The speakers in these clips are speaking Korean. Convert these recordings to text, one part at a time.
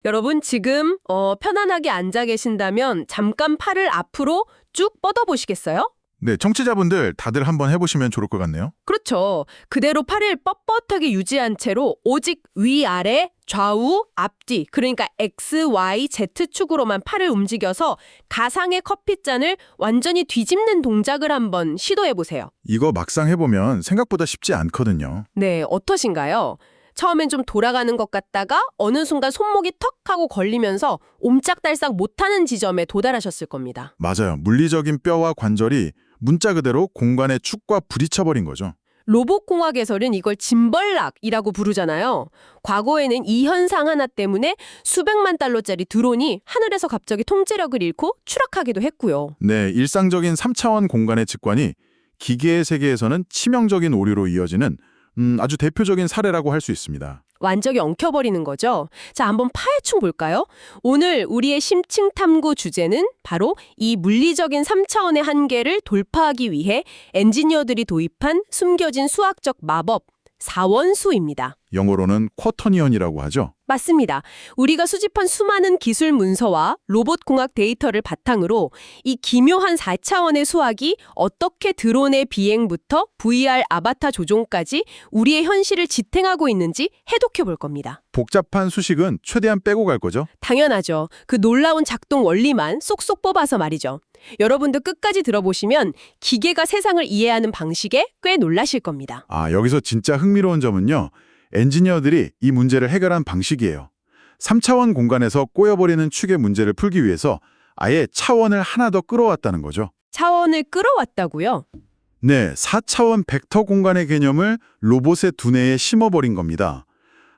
여러분 지금 편안하게 앉아 계신다면 잠깐 팔을 앞으로 쭉 뻗어보시겠어요? 네, 청취자분들 다들 한번 해보시면 좋을 것 같네요. 그렇죠. 그대로 팔을 뻣뻣하게 유지한 채로 오직 위아래, 좌우, 앞뒤 그러니까 X, Y, Z축으로만 팔을 움직여서 가상의 커피잔을 완전히 뒤집는 동작을 한번 시도해보세요. 이거 막상 해보면 생각보다 쉽지 않거든요. 네, 어떠신가요? 처음엔 좀 돌아가는 것 같다가 어느 순간 손목이 턱 하고 걸리면서 옴짝달싹 못하는 지점에 도달하셨을 겁니다. 맞아요. 물리적인 뼈와 관절이 문자 그대로 공간의 축과 부딪혀버린 거죠. 로봇공학에서는 이걸 짐벌락이라고 부르잖아요. 과거에는 이 현상 하나 때문에 수백만 달러짜리 드론이 하늘에서 갑자기 통제력을 잃고 추락하기도 했고요. 네, 일상적인 3차원 공간의 직관이 기계의 세계에서는 치명적인 오류로 이어지는 아주 대표적인 사례라고 할 수 있습니다. 완전히 엉켜버리는 거죠. 자, 한번 파헤충 볼까요? 오늘 우리의 심층 탐구 주제는 바로 이 물리적인 3차원의 한계를 돌파하기 위해 엔지니어들이 도입한 숨겨진 수학적 마법, 사원수입니다. 영어로는 쿼터니언이라고 하죠. 맞습니다. 우리가 수집한 수많은 기술 문서와 로봇 공학 데이터를 바탕으로 이 기묘한 4차원의 수학이 어떻게 드론의 비행부터 VR 아바타 조종까지 우리의 현실을 지탱하고 있는지 해독해 볼 겁니다. 복잡한 수식은 최대한 빼고 갈 거죠. 당연하죠. 그 놀라운 작동 원리만 쏙쏙 뽑아서 말이죠. 여러분도 끝까지 들어보시면 기계가 세상을 이해하는 방식에 꽤 놀라실 겁니다. 여기서 진짜 흥미로운 점은요. 엔지니어들이 이 문제를 해결한 방식이에요. 3차원 공간에서 꼬여버리는 축의 문제를 풀기 위해서 아예 차원을 하나 더 끌어왔다는 거죠. 차원을 끌어왔다고요? 네, 4차원 벡터 공간의 개념을 로봇의 두뇌에 심어버린 겁니다.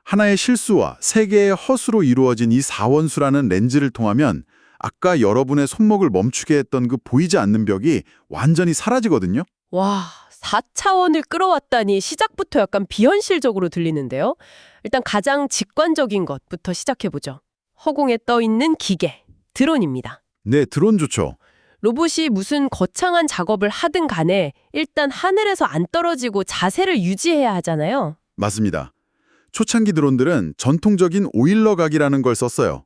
하나의 실수와 세 개의 허수로 이루어진 이 사원수라는 렌즈를 통하면 아까 여러분의 손목을 멈추게 했던 그 보이지 않는 벽이 완전히 사라지거든요. 와, 4차원을 끌어왔다니 시작부터 약간 비현실적으로 들리는데요. 일단 가장 직관적인 것부터 시작해보죠. 허공에 떠있는 기계, 드론입니다. 네, 드론 좋죠. 로봇이 무슨 거창한 작업을 하든 간에 일단 하늘에서 안 떨어지고 자세를 유지해야 하잖아요. 맞습니다. 초창기 드론들은 전통적인 오일러 각이라는 걸 썼어요.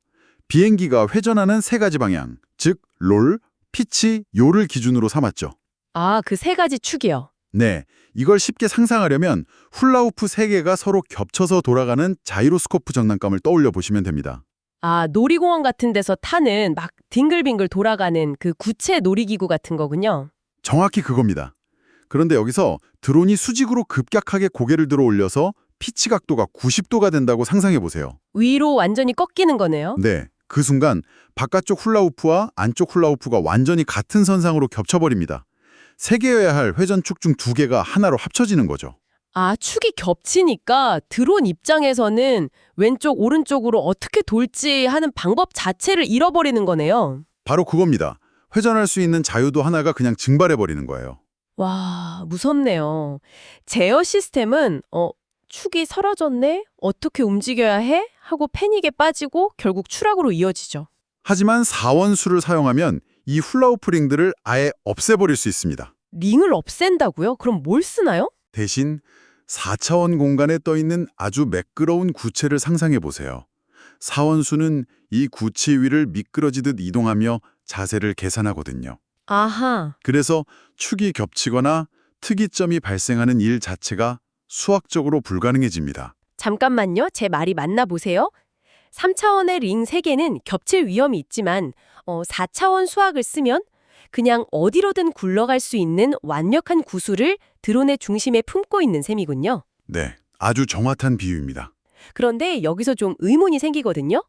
비행기가 회전하는 세 가지 방향, 즉 롤, 피치, 요를 기준으로 삼았죠. 그 세 가지 축이요. 네, 이걸 쉽게 상상하려면 훌라후프 세 개가 서로 겹쳐서 돌아가는 자이로스코프 장난감을 떠올려 보시면 됩니다. 놀이공원 같은 데서 타는 막 빙글빙글 돌아가는 그 구체 놀이기구 같은 거군요. 정확히 그겁니다. 그런데 여기서 드론이 수직으로 급격하게 고개를 들어 올려서 피치 각도가 90도가 된다고 상상해 보세요. 위로 완전히 꺾이는 거네요. 네, 그 순간 바깥쪽 훌라후프와 안쪽 훌라후프가 완전히 같은 선상으로 겹쳐버립니다. 세 개여야 할 회전축 중 두 개가 하나로 합쳐지는 거죠. 축이 겹치니까 드론 입장에서는 왼쪽, 오른쪽으로 어떻게 돌지 하는 방법 자체를 잃어버리는 거네요. 바로 그겁니다. 회전할 수 있는 자유도 하나가 그냥 증발해버리는 거예요. 와, 무섭네요. 제어 시스템은 축이 사라졌네? 어떻게 움직여야 해? 하고 패닉에 빠지고 결국 추락으로 이어지죠. 하지만 사원수를 사용하면 이 훌라후프 링들을 아예 없애버릴 수 있습니다. 링을 없앤다고요? 그럼 뭘 쓰나요? 대신 4차원 공간에 떠있는 아주 매끄러운 구체를 상상해 보세요. 사원수는 이 구체 위를 미끄러지듯 이동하며 자세를 계산하거든요. 아하. 그래서 축이 겹치거나 특이점이 발생하는 일 자체가 수학적으로 불가능해집니다. 잠깐만요. 제 말이 맞나 보세요. 3차원의 링 3개는 겹칠 위험이 있지만 4차원 수학을 쓰면 그냥 어디로든 굴러갈 수 있는 완벽한 구수를 드론의 중심에 품고 있는 셈이군요. 네, 아주 정확한 비유입니다. 그런데 여기서 좀 의문이 생기거든요.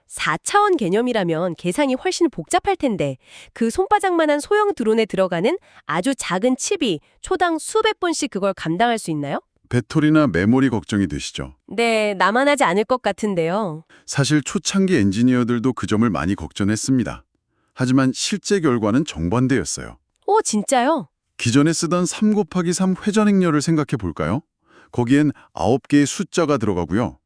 4차원 개념이라면 계산이 훨씬 복잡할 텐데 그 손바닥만한 소형 드론에 들어가는 아주 작은 칩이 초당 수백 번씩 그걸 감당할 수 있나요? 배터리나 메모리 걱정이 되시죠? 네, 나만하지 않을 것 같은데요. 사실 초창기 엔지니어들도 그 점을 많이 걱정했습니다. 하지만 실제 결과는 정반대였어요. 진짜요? 기존에 쓰던 3 곱하기 3 회전 행렬을 생각해 볼까요? 거기엔 9개의 숫자가 들어가고요.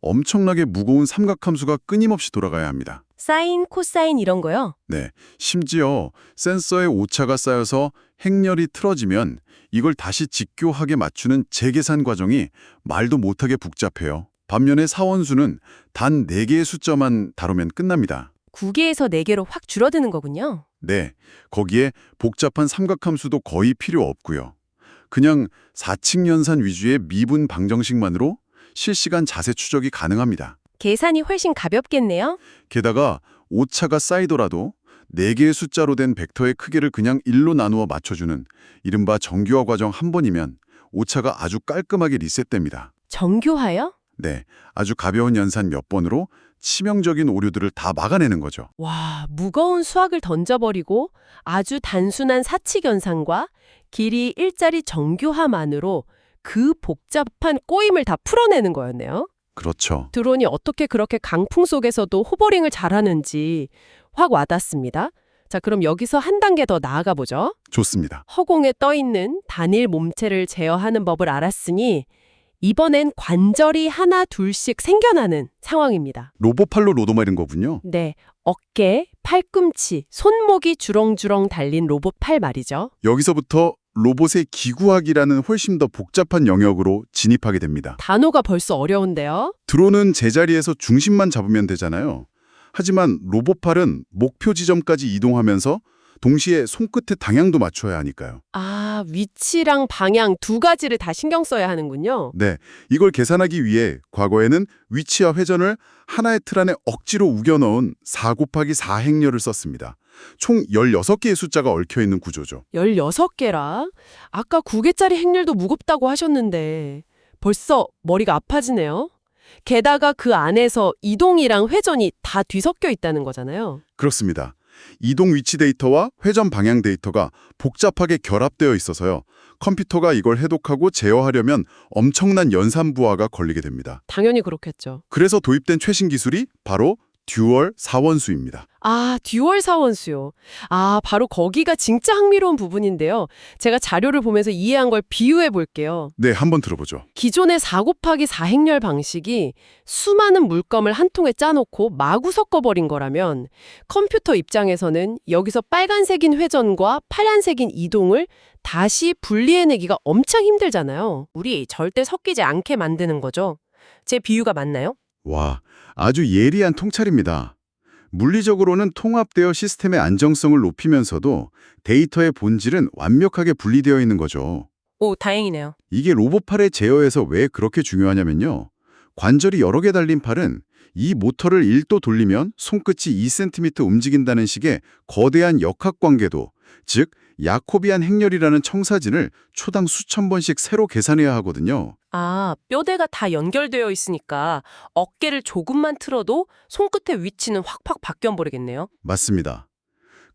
엄청나게 무거운 삼각함수가 끊임없이 돌아가야 합니다. 사인, 코사인 이런 거요? 네, 심지어 센서에 오차가 쌓여서 행렬이 틀어지면 이걸 다시 직교하게 맞추는 재계산 과정이 말도 못하게 복잡해요. 반면에 사원수는 단 4개의 숫자만 다루면 끝납니다. 9개에서 4개로 확 줄어드는 거군요. 네, 거기에 복잡한 삼각함수도 거의 필요 없고요. 그냥 4층 연산 위주의 미분 방정식만으로 실시간 자세 추적이 가능합니다. 계산이 훨씬 가볍겠네요. 게다가 오차가 쌓이더라도 4개의 숫자로 된 벡터의 크기를 그냥 1로 나누어 맞춰주는 이른바 정교화 과정 한 번이면 오차가 아주 깔끔하게 리셋됩니다. 정교화요? 네, 아주 가벼운 연산 몇 번으로 치명적인 오류들을 다 막아내는 거죠. 와, 무거운 수학을 던져버리고 아주 단순한 사칙연산과 길이 일자리 정교화만으로 그 복잡한 꼬임을 다 풀어내는 거였네요. 그렇죠. 드론이 어떻게 그렇게 강풍 속에서도 호버링을 잘하는지 확 와닿습니다. 자, 그럼 여기서 한 단계 더 나아가 보죠. 좋습니다. 허공에 떠있는 단일 몸체를 제어하는 법을 알았으니 이번엔 관절이 하나 둘씩 생겨나는 상황입니다. 로봇팔로 로도마른 거군요. 네, 어깨, 팔꿈치, 손목이 주렁주렁 달린 로봇 팔 말이죠. 여기서부터 로봇의 기구학이라는 훨씬 더 복잡한 영역으로 진입하게 됩니다. 단어가 벌써 어려운데요. 드론은 제자리에서 중심만 잡으면 되잖아요. 하지만 로봇팔은 목표 지점까지 이동하면서 동시에 손끝의 방향도 맞춰야 하니까요. 아, 위치랑 방향 두 가지를 다 신경 써야 하는군요. 네, 이걸 계산하기 위해 과거에는 위치와 회전을 하나의 틀 안에 억지로 우겨 넣은 4 곱하기 4 행렬을 썼습니다. 총 16개의 숫자가 얽혀있는 구조죠. 16개라? 아까 9개짜리 행렬도 무겁다고 하셨는데 벌써 머리가 아파지네요. 게다가 그 안에서 이동이랑 회전이 다 뒤섞여 있다는 거잖아요. 그렇습니다. 이동 위치 데이터와 회전 방향 데이터가 복잡하게 결합되어 있어서요. 컴퓨터가 이걸 해독하고 제어하려면 엄청난 연산 부하가 걸리게 됩니다. 당연히 그렇겠죠. 그래서 도입된 최신 기술이 바로 듀얼 사원수입니다. 아, 듀얼 사원수요. 아, 바로 거기가 진짜 흥미로운 부분인데요. 제가 자료를 보면서 이해한 걸 비유해 볼게요. 네, 한번 들어보죠. 기존의 4 곱하기 4 행렬 방식이 수많은 물감을 한 통에 짜놓고 마구 섞어버린 거라면 컴퓨터 입장에서는 여기서 빨간색인 회전과 파란색인 이동을 다시 분리해내기가 엄청 힘들잖아요. 우리 절대 섞이지 않게 만드는 거죠. 제 비유가 맞나요? 와, 아주 예리한 통찰입니다. 물리적으로는 통합되어 시스템의 안정성을 높이면서도 데이터의 본질은 완벽하게 분리되어 있는 거죠. 오, 다행이네요. 이게 로봇팔의 제어에서 왜 그렇게 중요하냐면요. 관절이 여러 개 달린 팔은 이 모터를 1도 돌리면 손끝이 2cm 움직인다는 식의 거대한 역학관계도, 즉 야코비안 행렬이라는 청사진을 초당 수천 번씩 새로 계산해야 하거든요. 아, 뼈대가 다 연결되어 있으니까 어깨를 조금만 틀어도 손끝의 위치는 확확 바뀌어버리겠네요. 맞습니다.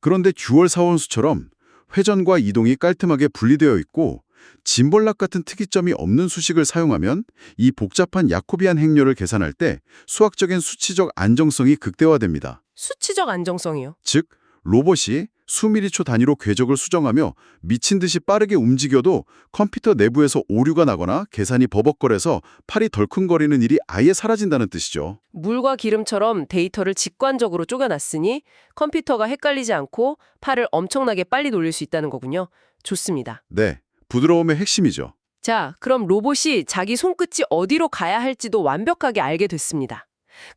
그런데 듀얼 사원수처럼 회전과 이동이 깔끔하게 분리되어 있고 짐벌락 같은 특이점이 없는 수식을 사용하면 이 복잡한 야코비안 행렬을 계산할 때 수학적인 수치적 안정성이 극대화됩니다. 수치적 안정성이요. 즉, 로봇이 수미리초 단위로 궤적을 수정하며 미친 듯이 빠르게 움직여도 컴퓨터 내부에서 오류가 나거나 계산이 버벅거려서 팔이 덜컹거리는 일이 아예 사라진다는 뜻이죠. 물과 기름처럼 데이터를 직관적으로 쪼개놨으니 컴퓨터가 헷갈리지 않고 팔을 엄청나게 빨리 돌릴 수 있다는 거군요. 좋습니다. 네, 부드러움의 핵심이죠. 자, 그럼 로봇이 자기 손끝이 어디로 가야 할지도 완벽하게 알게 됐습니다.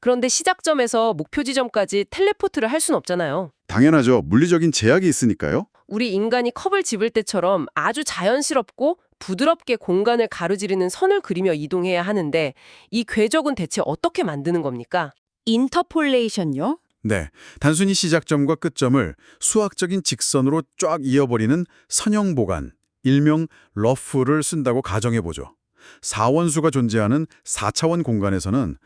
그런데 시작점에서 목표 지점까지 텔레포트를 할 순 없잖아요. 당연하죠. 물리적인 제약이 있으니까요. 우리 인간이 컵을 집을 때처럼 아주 자연스럽고 부드럽게 공간을 가로지르는 선을 그리며 이동해야 하는데 이 궤적은 대체 어떻게 만드는 겁니까? 인터폴레이션요? 네, 단순히 시작점과 끝점을 수학적인 직선으로 쫙 이어버리는 선형 보간, 일명 러프를 쓴다고 가정해보죠. 4원수가 존재하는 4차원 공간에서는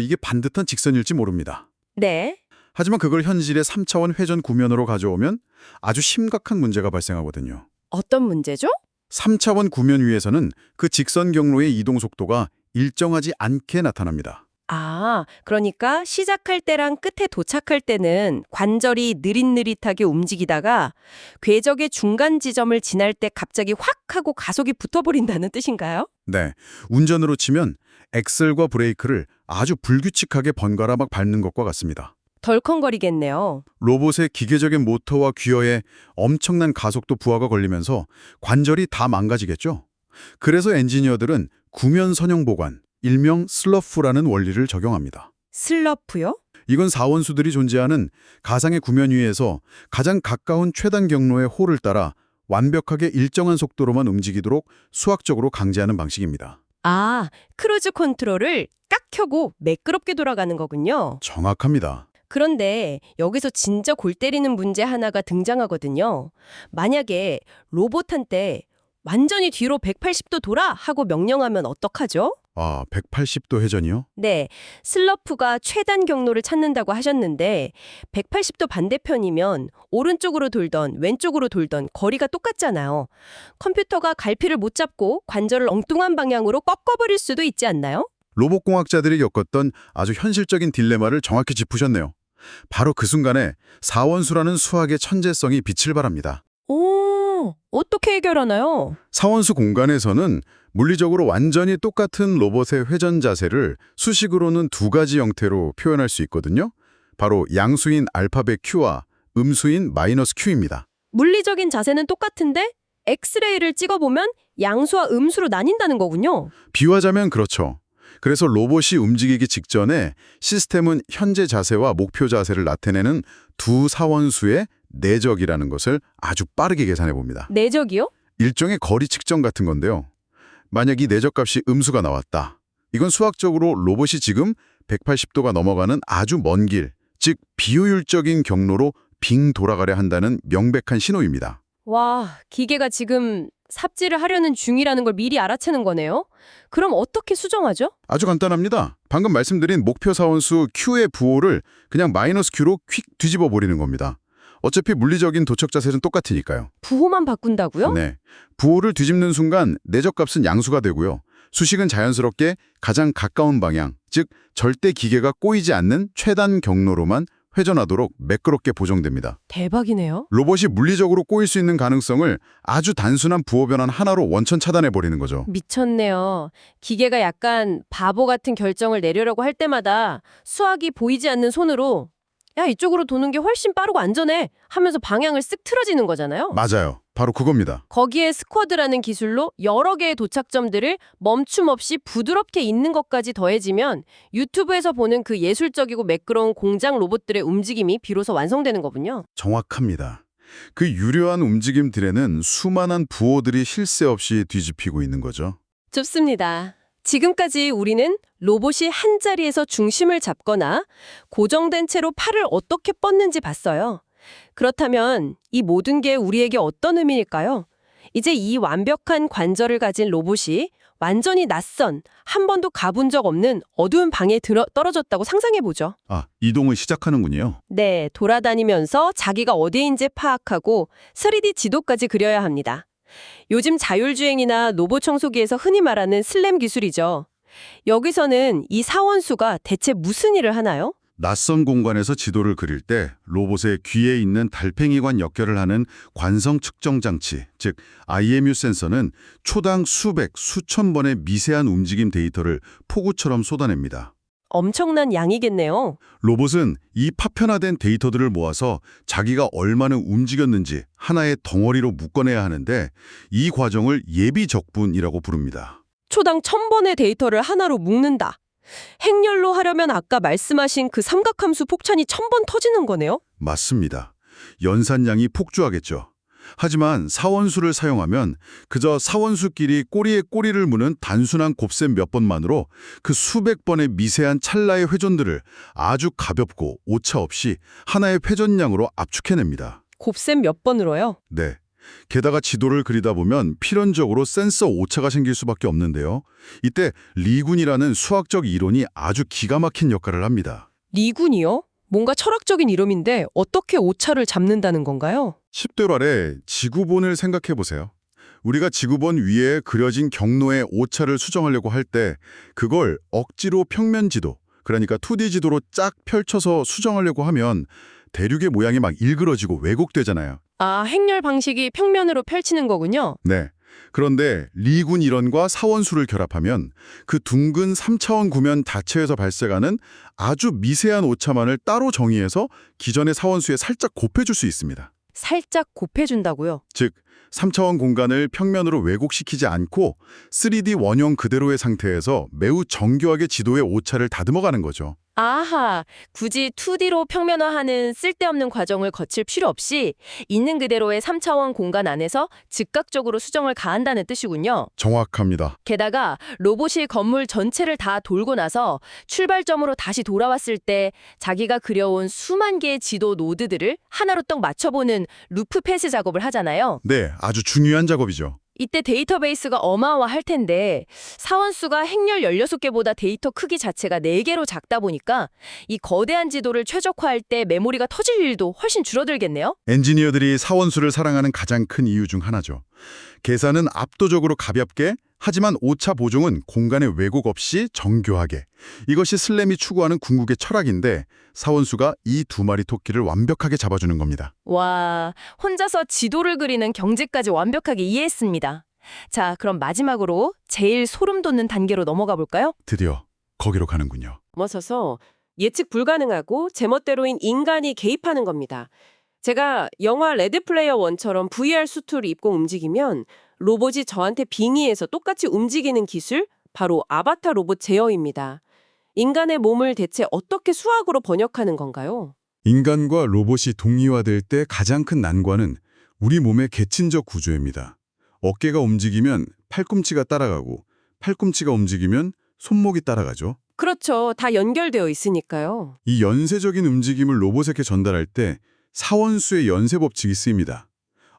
이게 반듯한 직선일지 모릅니다. 네. 하지만 그걸 현실의 3차원 회전 구면으로 가져오면 아주 심각한 문제가 발생하거든요. 어떤 문제죠? 3차원 구면 위에서는 그 직선 경로의 이동 속도가 일정하지 않게 나타납니다. 아, 그러니까 시작할 때랑 끝에 도착할 때는 관절이 느릿느릿하게 움직이다가 궤적의 중간 지점을 지날 때 갑자기 확 하고 가속이 붙어버린다는 뜻인가요? 네, 운전으로 치면 엑셀과 브레이크를 아주 불규칙하게 번갈아 막 밟는 것과 같습니다. 덜컹거리겠네요. 로봇의 기계적인 모터와 기어에 엄청난 가속도 부하가 걸리면서 관절이 다 망가지겠죠. 그래서 엔지니어들은 구면 선형 보관, 일명 슬러프라는 원리를 적용합니다. 슬러프요? 이건 사원수들이 존재하는 가상의 구면 위에서 가장 가까운 최단 경로의 홀을 따라 완벽하게 일정한 속도로만 움직이도록 수학적으로 강제하는 방식입니다. 아, 크루즈 컨트롤을 깍 켜고 매끄럽게 돌아가는 거군요. 정확합니다. 그런데 여기서 진짜 골 때리는 문제 하나가 등장하거든요. 만약에 로봇한테 완전히 뒤로 180도 돌아 하고 명령하면 어떡하죠? 180도 회전이요? 네, 슬러프가 최단 경로를 찾는다고 하셨는데 180도 반대편이면 오른쪽으로 돌던 왼쪽으로 돌던 거리가 똑같잖아요. 컴퓨터가 갈피를 못 잡고 관절을 엉뚱한 방향으로 꺾어버릴 수도 있지 않나요? 로봇공학자들이 겪었던 아주 현실적인 딜레마를 정확히 짚으셨네요. 바로 그 순간에 사원수라는 수학의 천재성이 빛을 발합니다. 오, 어떻게 해결하나요? 사원수 공간에서는 물리적으로 완전히 똑같은 로봇의 회전 자세를 수식으로는 두 가지 형태로 표현할 수 있거든요. 바로 양수인 알파벳 Q와 음수인 마이너스 Q입니다. 물리적인 자세는 똑같은데 엑스레이를 찍어보면 양수와 음수로 나뉜다는 거군요. 비유하자면 그렇죠. 그래서 로봇이 움직이기 직전에 시스템은 현재 자세와 목표 자세를 나타내는 두 사원수의 내적이라는 것을 아주 빠르게 계산해 봅니다. 내적이요? 일종의 거리 측정 같은 건데요. 만약 이 내적값이 음수가 나왔다. 이건 수학적으로 로봇이 지금 180도가 넘어가는 아주 먼 길, 즉 비효율적인 경로로 빙 돌아가려 한다는 명백한 신호입니다. 와, 기계가 지금 삽질을 하려는 중이라는 걸 미리 알아채는 거네요. 그럼 어떻게 수정하죠? 아주 간단합니다. 방금 말씀드린 목표 사원수 Q의 부호를 그냥 마이너스 Q로 퀵 뒤집어 버리는 겁니다. 어차피 물리적인 도척 자세는 똑같으니까요. 부호만 바꾼다고요? 네. 부호를 뒤집는 순간 내적값은 양수가 되고요. 수식은 자연스럽게 가장 가까운 방향, 즉 절대 기계가 꼬이지 않는 최단 경로로만 회전하도록 매끄럽게 보정됩니다. 대박이네요. 로봇이 물리적으로 꼬일 수 있는 가능성을 아주 단순한 부호 변환 하나로 원천 차단해버리는 거죠. 미쳤네요. 기계가 약간 바보 같은 결정을 내려고 할 때마다 수학이 보이지 않는 손으로 야, 이쪽으로 도는 게 훨씬 빠르고 안전해 하면서 방향을 쓱 틀어지는 거잖아요. 맞아요. 바로 그겁니다. 거기에 스쿼드라는 기술로 여러 개의 도착점들을 멈춤 없이 부드럽게 잇는 것까지 더해지면 유튜브에서 보는 그 예술적이고 매끄러운 공장 로봇들의 움직임이 비로소 완성되는 거군요. 정확합니다. 그 유려한 움직임들에는 수많은 부호들이 쉴 새 없이 뒤집히고 있는 거죠. 좋습니다. 지금까지 우리는 로봇이 한 자리에서 중심을 잡거나 고정된 채로 팔을 어떻게 뻗는지 봤어요. 그렇다면 이 모든 게 우리에게 어떤 의미일까요? 이제 이 완벽한 관절을 가진 로봇이 완전히 낯선, 한 번도 가본 적 없는 어두운 방에 떨어졌다고 상상해보죠. 이동을 시작하는군요. 네, 돌아다니면서 자기가 어디인지 파악하고 3D 지도까지 그려야 합니다. 요즘 자율주행이나 로봇 청소기에서 흔히 말하는 슬램 기술이죠. 여기서는 이 사원수가 대체 무슨 일을 하나요? 낯선 공간에서 지도를 그릴 때 로봇의 귀에 있는 달팽이관 역결을 하는 관성 측정 장치, 즉 IMU 센서는 초당 수백, 수천 번의 미세한 움직임 데이터를 폭우처럼 쏟아냅니다. 엄청난 양이겠네요. 로봇은 이 파편화된 데이터들을 모아서 자기가 얼마나 움직였는지 하나의 덩어리로 묶어내야 하는데 이 과정을 예비 적분이라고 부릅니다. 초당 1000번의 데이터를 하나로 묶는다. 행렬로 하려면 아까 말씀하신 그 삼각함수 폭탄이 1000번 터지는 거네요? 맞습니다. 연산량이 폭주하겠죠. 하지만 사원수를 사용하면 그저 사원수끼리 꼬리에 꼬리를 무는 단순한 곱셈 몇 번만으로 그 수백 번의 미세한 찰나의 회전들을 아주 가볍고 오차 없이 하나의 회전량으로 압축해냅니다. 곱셈 몇 번으로요? 네. 게다가 지도를 그리다 보면 필연적으로 센서 오차가 생길 수밖에 없는데요. 이때 리군이라는 수학적 이론이 아주 기가 막힌 역할을 합니다. 리군이요? 뭔가 철학적인 이름인데 어떻게 오차를 잡는다는 건가요? 10대 아래 지구본을 생각해 보세요. 우리가 지구본 위에 그려진 경로의 오차를 수정하려고 할 때 그걸 억지로 평면 지도, 그러니까 2D 지도로 쫙 펼쳐서 수정하려고 하면 대륙의 모양이 막 일그러지고 왜곡되잖아요. 아, 행렬 방식이 평면으로 펼치는 거군요. 네. 그런데 리군 이론과 사원수를 결합하면 그 둥근 3차원 구면 자체에서 발생하는 아주 미세한 오차만을 따로 정의해서 기존의 사원수에 살짝 곱해줄 수 있습니다. 살짝 곱해준다고요? 즉, 3차원 공간을 평면으로 왜곡시키지 않고 3D 원형 그대로의 상태에서 매우 정교하게 지도의 오차를 다듬어가는 거죠. 아하, 굳이 2D로 평면화하는 쓸데없는 과정을 거칠 필요 없이 있는 그대로의 3차원 공간 안에서 즉각적으로 수정을 가한다는 뜻이군요. 정확합니다. 게다가 로봇이 건물 전체를 다 돌고 나서 출발점으로 다시 돌아왔을 때 자기가 그려온 수만 개의 지도 노드들을 하나로 딱 맞춰보는 루프 패스 작업을 하잖아요. 네, 아주 중요한 작업이죠. 이때 데이터베이스가 어마어마할 텐데 사원수가 행렬 16개보다 데이터 크기 자체가 4개로 작다 보니까 이 거대한 지도를 최적화할 때 메모리가 터질 일도 훨씬 줄어들겠네요. 엔지니어들이 사원수를 사랑하는 가장 큰 이유 중 하나죠. 계산은 압도적으로 가볍게, 하지만 오차 보정은 공간의 왜곡 없이 정교하게. 이것이 슬램이 추구하는 궁극의 철학인데 사원수가 이 두 마리 토끼를 완벽하게 잡아주는 겁니다. 와, 혼자서 지도를 그리는 경지까지 완벽하게 이해했습니다. 자, 그럼 마지막으로 제일 소름 돋는 단계로 넘어가 볼까요? 드디어 거기로 가는군요. 넘어서서 예측 불가능하고 제멋대로인 인간이 개입하는 겁니다. 제가 영화 레드 플레이어 1처럼 VR 수트를 입고 움직이면 로봇이 저한테 빙의해서 똑같이 움직이는 기술, 바로 아바타 로봇 제어입니다. 인간의 몸을 대체 어떻게 수학으로 번역하는 건가요? 인간과 로봇이 동의화될 때 가장 큰 난관은 우리 몸의 계층적 구조입니다. 어깨가 움직이면 팔꿈치가 따라가고 팔꿈치가 움직이면 손목이 따라가죠. 그렇죠. 다 연결되어 있으니까요. 이 연쇄적인 움직임을 로봇에게 전달할 때 사원수의 연쇄 법칙이 쓰입니다.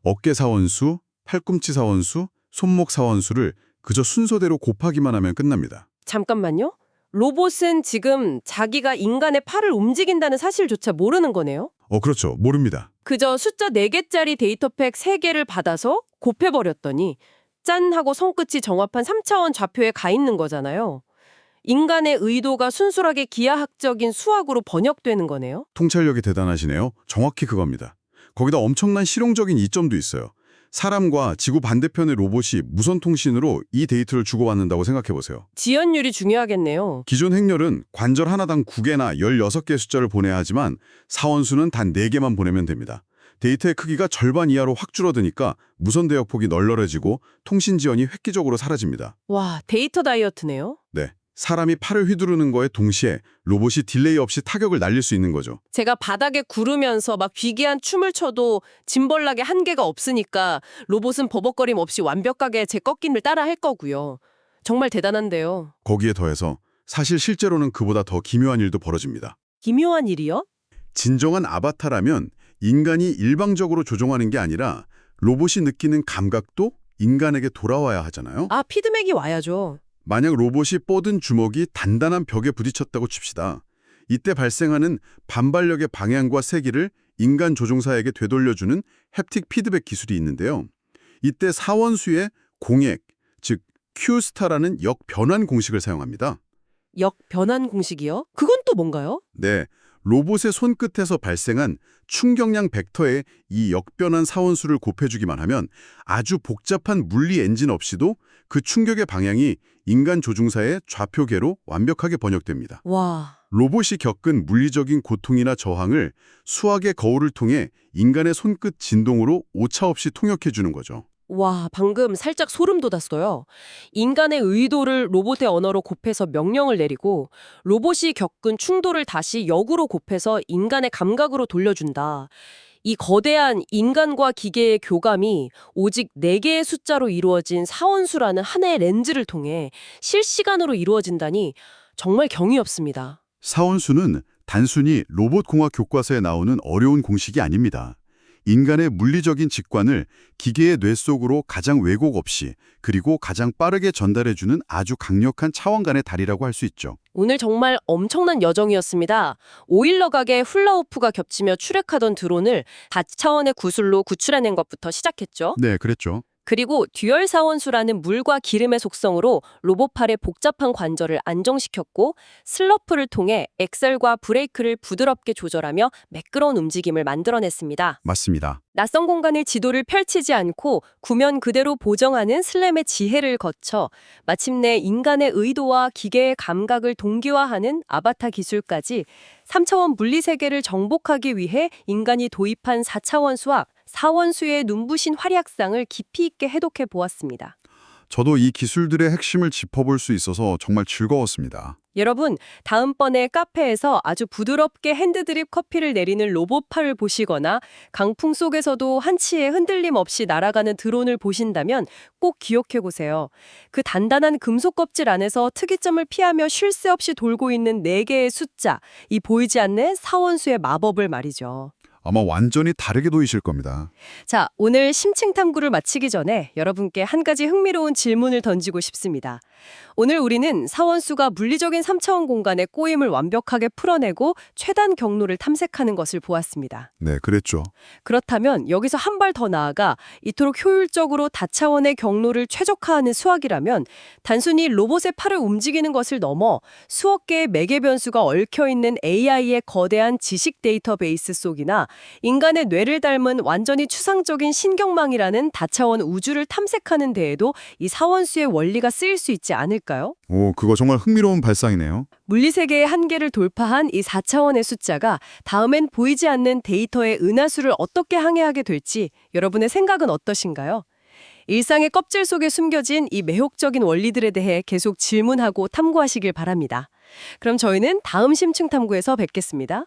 어깨 사원수, 팔꿈치 사원수, 손목 사원수를 그저 순서대로 곱하기만 하면 끝납니다. 잠깐만요. 로봇은 지금 자기가 인간의 팔을 움직인다는 사실조차 모르는 거네요. 그렇죠. 모릅니다. 그저 숫자 4개짜리 데이터팩 3개를 받아서 곱해버렸더니 짠 하고 손끝이 정확한 3차원 좌표에 가 있는 거잖아요. 인간의 의도가 순수하게 기하학적인 수학으로 번역되는 거네요. 통찰력이 대단하시네요. 정확히 그겁니다. 거기다 엄청난 실용적인 이점도 있어요. 사람과 지구 반대편의 로봇이 무선 통신으로 이 데이터를 주고받는다고 생각해보세요. 지연율이 중요하겠네요. 기존 행렬은 관절 하나당 9개나 16개의 숫자를 보내야 하지만 사원수는 단 4개만 보내면 됩니다. 데이터의 크기가 절반 이하로 확 줄어드니까 무선 대역폭이 널널해지고 통신 지연이 획기적으로 사라집니다. 와, 데이터 다이어트네요. 네, 사람이 팔을 휘두르는 거에 동시에 로봇이 딜레이 없이 타격을 날릴 수 있는 거죠. 제가 바닥에 구르면서 막 기괴한 춤을 춰도 짐벌락에 한계가 없으니까 로봇은 버벅거림 없이 완벽하게 제 꺾임을 따라 할 거고요. 정말 대단한데요. 거기에 더해서 사실 실제로는 그보다 더 기묘한 일도 벌어집니다. 기묘한 일이요? 진정한 아바타라면 인간이 일방적으로 조종하는 게 아니라 로봇이 느끼는 감각도 인간에게 돌아와야 하잖아요. 아, 피드백이 와야죠. 만약 로봇이 뻗은 주먹이 단단한 벽에 부딪혔다고 칩시다. 이때 발생하는 반발력의 방향과 세기를 인간 조종사에게 되돌려주는 햅틱 피드백 기술이 있는데요. 이때 사원수의 공액, 즉 Q스타라는 역변환 공식을 사용합니다. 역변환 공식이요? 그건 또 뭔가요? 네, 로봇의 손끝에서 발생한 충격량 벡터에 이 역변환 사원수를 곱해주기만 하면 아주 복잡한 물리 엔진 없이도 그 충격의 방향이 인간 조종사의 좌표계로 완벽하게 번역됩니다. 와, 로봇이 겪은 물리적인 고통이나 저항을 수학의 거울을 통해 인간의 손끝 진동으로 오차 없이 통역해주는 거죠. 와, 방금 살짝 소름 돋았어요. 인간의 의도를 로봇의 언어로 곱해서 명령을 내리고 로봇이 겪은 충돌을 다시 역으로 곱해서 인간의 감각으로 돌려준다. 이 거대한 인간과 기계의 교감이 오직 4개의 숫자로 이루어진 사원수라는 하나의 렌즈를 통해 실시간으로 이루어진다니 정말 경이 없습니다. 사원수는 단순히 로봇 공학 교과서에 나오는 어려운 공식이 아닙니다. 인간의 물리적인 직관을 기계의 뇌 속으로 가장 왜곡 없이 그리고 가장 빠르게 전달해주는 아주 강력한 차원 간의 다리라고 할 수 있죠. 오늘 정말 엄청난 여정이었습니다. 오일러각의 훌라후프가 겹치며 출획하던 드론을 다차원의 구슬로 구출해낸 것부터 시작했죠. 네, 그랬죠. 그리고 듀얼 사원수라는 물과 기름의 속성으로 로봇팔의 복잡한 관절을 안정시켰고 슬러프를 통해 엑셀과 브레이크를 부드럽게 조절하며 매끄러운 움직임을 만들어냈습니다. 맞습니다. 낯선 공간을 지도를 펼치지 않고 구면 그대로 보정하는 슬램의 지혜를 거쳐 마침내 인간의 의도와 기계의 감각을 동기화하는 아바타 기술까지 3차원 물리세계를 정복하기 위해 인간이 도입한 4차원 수학, 사원수의 눈부신 활약상을 깊이 있게 해독해 보았습니다. 저도 이 기술들의 핵심을 짚어볼 수 있어서 정말 즐거웠습니다. 여러분, 다음번에 카페에서 아주 부드럽게 핸드드립 커피를 내리는 로봇팔을 보시거나 강풍 속에서도 한치의 흔들림 없이 날아가는 드론을 보신다면 꼭 기억해 보세요. 그 단단한 금속 껍질 안에서 특이점을 피하며 쉴 새 없이 돌고 있는 4개의 숫자, 이 보이지 않는 사원수의 마법을 말이죠. 아마 완전히 다르게 보이실 겁니다. 자, 오늘 심층 탐구를 마치기 전에 여러분께 한 가지 흥미로운 질문을 던지고 싶습니다. 오늘 우리는 사원수가 물리적인 3차원 공간의 꼬임을 완벽하게 풀어내고 최단 경로를 탐색하는 것을 보았습니다. 네, 그랬죠. 그렇다면 여기서 한 발 더 나아가 이토록 효율적으로 다차원의 경로를 최적화하는 수학이라면 단순히 로봇의 팔을 움직이는 것을 넘어 수억 개의 매개 변수가 얽혀있는 AI의 거대한 지식 데이터베이스 속이나 인간의 뇌를 닮은 완전히 추상적인 신경망이라는 다차원 우주를 탐색하는 데에도 이 사원수의 원리가 쓰일 수 있지 않을까요? 오, 그거 정말 흥미로운 발상이네요. 물리세계의 한계를 돌파한 이 4차원의 숫자가 다음엔 보이지 않는 데이터의 은하수를 어떻게 항해하게 될지 여러분의 생각은 어떠신가요? 일상의 껍질 속에 숨겨진 이 매혹적인 원리들에 대해 계속 질문하고 탐구하시길 바랍니다. 그럼 저희는 다음 심층 탐구에서 뵙겠습니다.